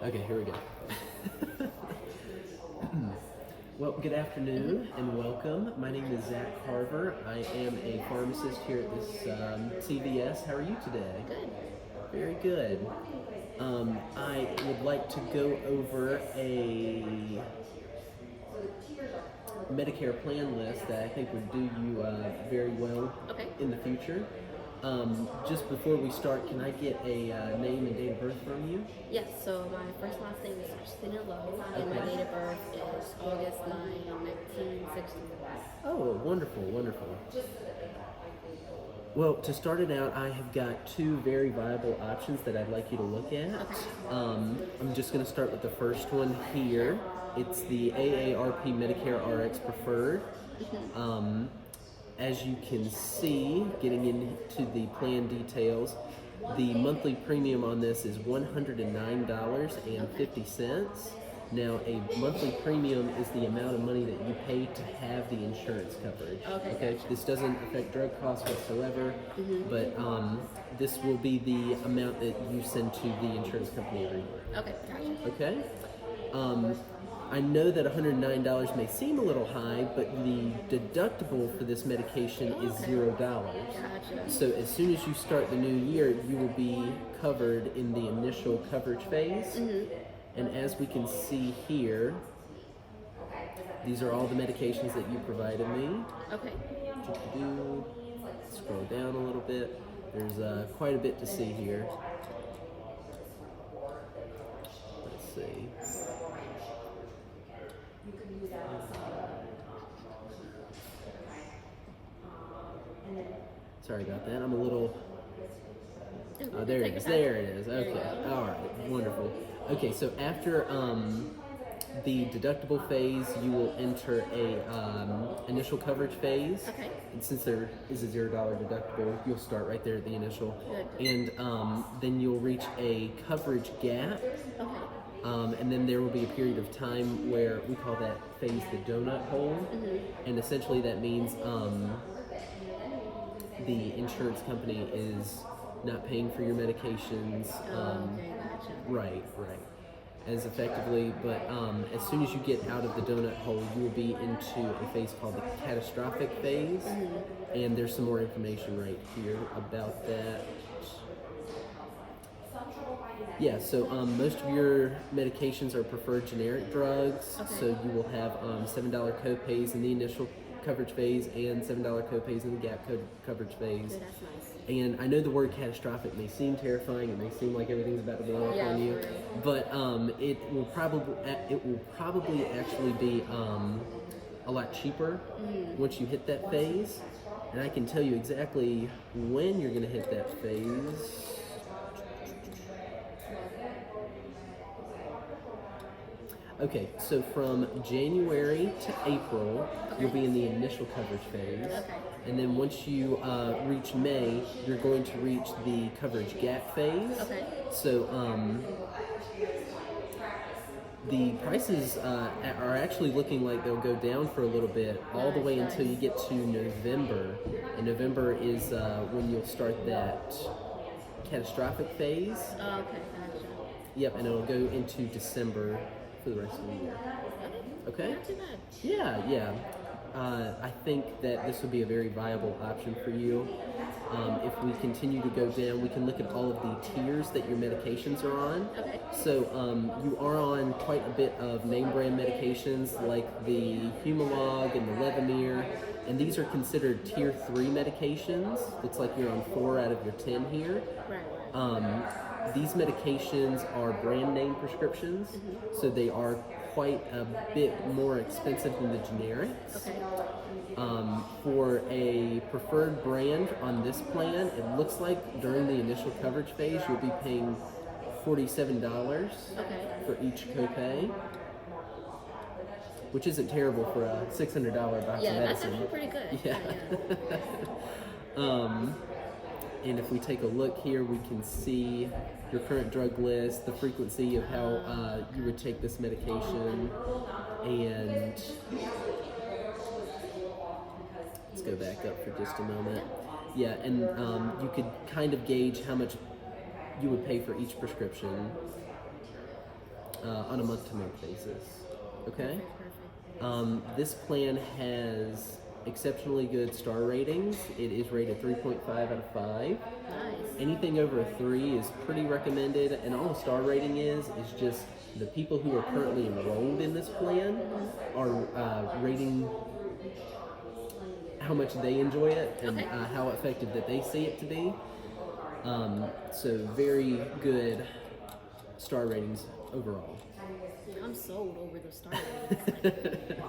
Okay, here we go. Well, good afternoon and welcome. My name is Zach Carver. I am a pharmacist here at this CVS. How are you today? Good. Very good. I would like to go over a Medicare plan list that I think would do you very well Okay. in the future. Just before we start, can I get a name and date of birth from you? Yes, so my first and last name is Christina Lowe, and my date of birth is August 9, 1964. Oh, wonderful, wonderful. Well, to start it out, I have got two very viable options that I'd like you to look at. Okay. I'm just going to start with the first one here. It's the AARP Medicare RX Preferred. As you can see, getting into the plan details, the monthly premium on this is $109.50. Now, a monthly premium is the amount of money that you pay to have the insurance coverage. Okay? This doesn't affect drug costs whatsoever, but this will be the amount that you send to the insurance company every month. Okay, gotcha. Okay? I know that $109 may seem a little high, but the deductible for this medication is $0. Gotcha. So as soon as you start the new year, you will be covered in the initial coverage phase. And as we can see here, these are all the medications that you provided me. Okay. Scroll down a little bit. There's quite a bit to see here. Let's see. Sorry about that. I'm a little... Oh, there it is. There it is. Okay. All right. Wonderful. Okay, so after the deductible phase, you will enter a initial coverage phase. Okay. And since there is a $0 deductible, you'll start right there at the initial. Good. And then you'll reach a coverage gap. Okay. And then there will be a period of time where we call that phase the donut hole. And essentially that means the insurance company is not paying for your medications. Okay, gotcha. Right. As effectively, but as soon as you get out of the donut hole, you will be into a phase called the catastrophic phase. And there's some more information right here about that. Yeah, so most of your medications are preferred generic drugs, so you will have $7 copays in the initial coverage phase and $7 copays in the gap coverage phase. Good, that's nice. And I know the word catastrophic may seem terrifying, it may seem like everything's about to blow up on you, but it will probably actually be a lot cheaper once you hit that phase. And I can tell you exactly when you're going to hit that phase. Okay, so from January to April, you'll be in the initial coverage phase. Okay. And then once you reach May, you're going to reach the coverage gap phase. Okay. So the prices are actually looking like they'll go down for a little bit, all the way until you get to November. And November is when you'll start that catastrophic phase. Okay, gotcha. Yep, and it'll go into December for the rest of the year. Okay? Not too bad. Yeah. I think that this would be a very viable option for you. If we continue to go down, we can look at all of the tiers that your medications are on. Okay. So you are on quite a bit of name brand medications like the Humalog and the Levemir, and these are considered tier 3 medications. Looks like you're on 4 out of your 10 here. Right. These medications are brand name prescriptions, so they are quite a bit more expensive than the generics. Okay. For a preferred brand on this plan, it looks like during the initial coverage phase, you'll be paying $47 for each copay, which isn't terrible for a $600 box of medicine. Yeah, that's actually pretty good. Yeah. And if we take a look here, we can see your current drug list, the frequency of how you would take this medication, and let's go back up for just a moment. Yeah, and you could kind of gauge how much you would pay for each prescription. on a month-to-month basis. Okay? Perfect. This plan has exceptionally good star ratings. It is rated 3.5 out of 5. Nice. Anything over a 3 is pretty recommended, and all a star rating is just the people who are currently enrolled in this plan are rating how much they enjoy it and how effective that they see it to be. So very good star ratings overall. I'm sold over the star ratings.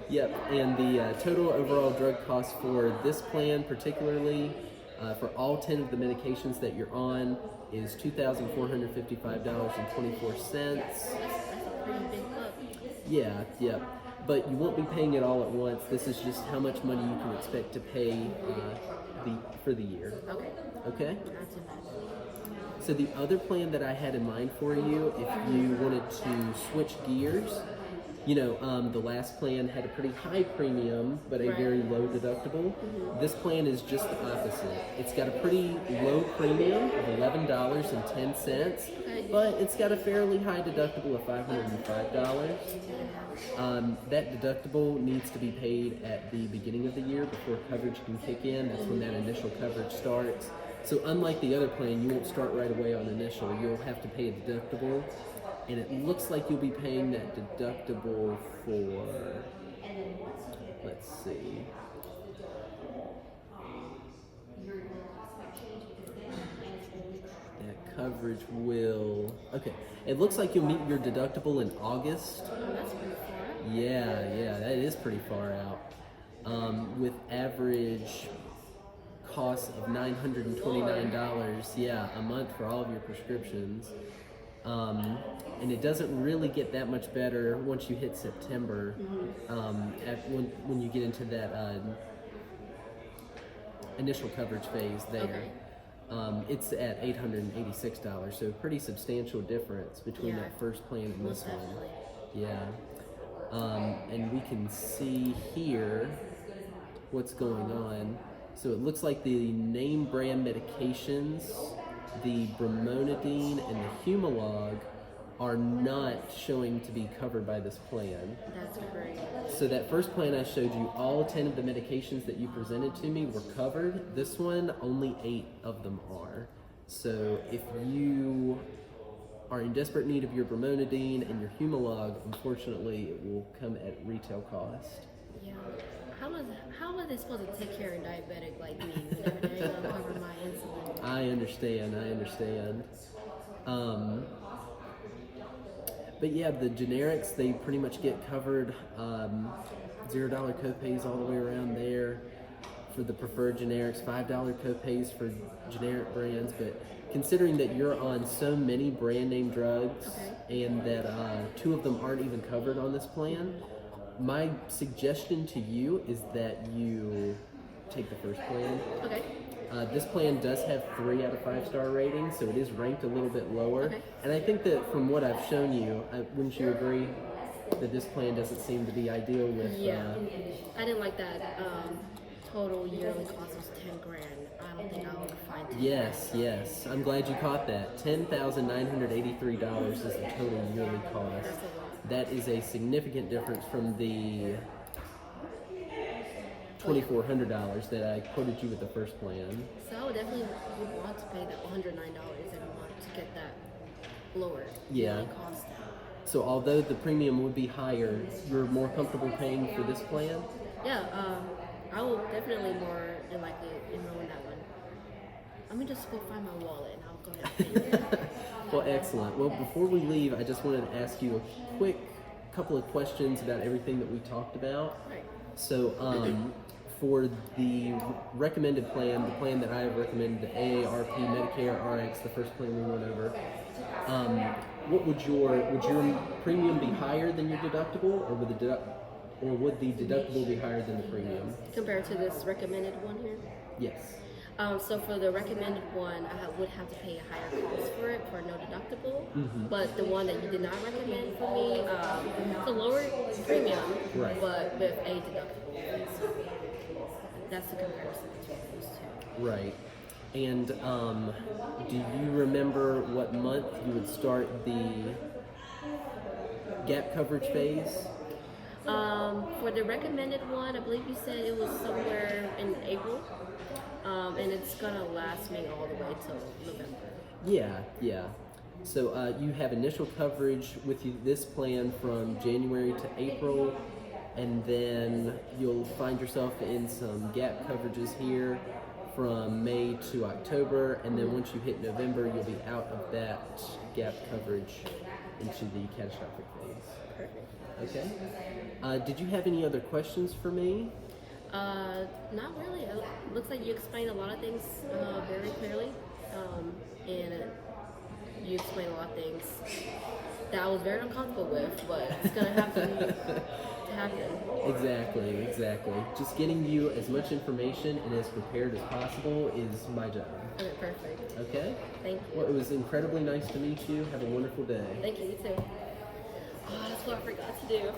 Yep, and the total overall drug cost for this plan, particularly for all 10 of the medications that you're on, is $2,455.24. That's a pretty big buck. Yeah, yeah. But you won't be paying it all at once. This is just how much money you can expect to pay for the year. Okay. Okay? Not too bad. So the other plan that I had in mind for you, if you wanted to switch gears, the last plan had a pretty high premium, but a very low deductible. This plan is just the opposite. It's got a pretty low premium of $11.10, but it's got a fairly high deductible of $505. That deductible needs to be paid at the beginning of the year before coverage can kick in. That's when that initial coverage starts. So unlike the other plan, you won't start right away on initial. You'll have to pay a deductible. And it looks like you'll be paying that deductible for, let's see. That coverage will, okay. It looks like you'll meet your deductible in August. Oh, that's pretty far. Yeah, that is pretty far out. With average cost of $929, a month for all of your prescriptions. And it doesn't really get that much better once you hit September, when you get into that initial coverage phase there. It's at $886, so a pretty substantial difference between that first plan and this one. Yeah. And we can see here what's going on. So it looks like the name brand medications, the bromonidine and the Humalog, are not showing to be covered by this plan. That's great. So that first plan I showed you, all 10 of the medications that you presented to me were covered. This one, only 8 of them are. So if you are in desperate need of your bromonidine and your Humalog, unfortunately it will come at retail cost. Yeah. How are they supposed to take care of a diabetic like me whenever they're going to cover my insulin? I understand. But yeah, the generics, they pretty much get covered. $0 copays all the way around there for the preferred generics, $5 copays for generic brands. But considering that you're on so many brand name drugs and that 2 of them aren't even covered on this plan, my suggestion to you is that you take the first plan. Okay. This plan does have 3 out of 5 star ratings, so it is ranked a little bit lower. And I think that from what I've shown you, wouldn't you agree that this plan doesn't seem to be ideal with? Yeah, I didn't like that. Total yearly cost was $10,000. I don't think I would find it. Yes. I'm glad you caught that. $10,983 is the total yearly cost. That's a lot. That is a significant difference from the $2,400 that I quoted you with the first plan. So I would definitely want to pay that $109 every month to get that lower cost. So although the premium would be higher, you're more comfortable paying for this plan? Yeah, I will definitely more than likely enroll in that one. Let me just go find my wallet and I'll go ahead and pay it. Well, excellent. Well, before we leave, I just wanted to ask you a quick couple of questions about everything that we talked about. Right. So, for the recommended plan, the plan that I have recommended, the AARP Medicare RX, the first plan we went over, what would your premium be higher than your deductible, or would the deductible be higher than the premium? Compared to this recommended one here? Yes. So for the recommended one, I would have to pay a higher cost for it for no deductible. But the one that you did not recommend for me, it's a lower premium, but with a deductible. So that's the comparison between those two. Right. And do you remember what month you would start the gap coverage phase? For the recommended one, I believe you said it was somewhere in April, and it's gonna last me all the way till November. Yeah. So you have initial coverage with this plan from January to April, and then you'll find yourself in some gap coverages here from May to October, and then once you hit November, you'll be out of that gap coverage into the catastrophic phase. Perfect. Okay. Did you have any other questions for me? Not really. It looks like you explained a lot of things very clearly, and you explained a lot of things that I was very uncomfortable with, but it's gonna have to happen. Exactly. Just getting you as much information and as prepared as possible is my job. Okay, perfect. Okay? Thank you. Well, it was incredibly nice to meet you. Have a wonderful day. Thank you, you too. Oh, that's what I forgot to do.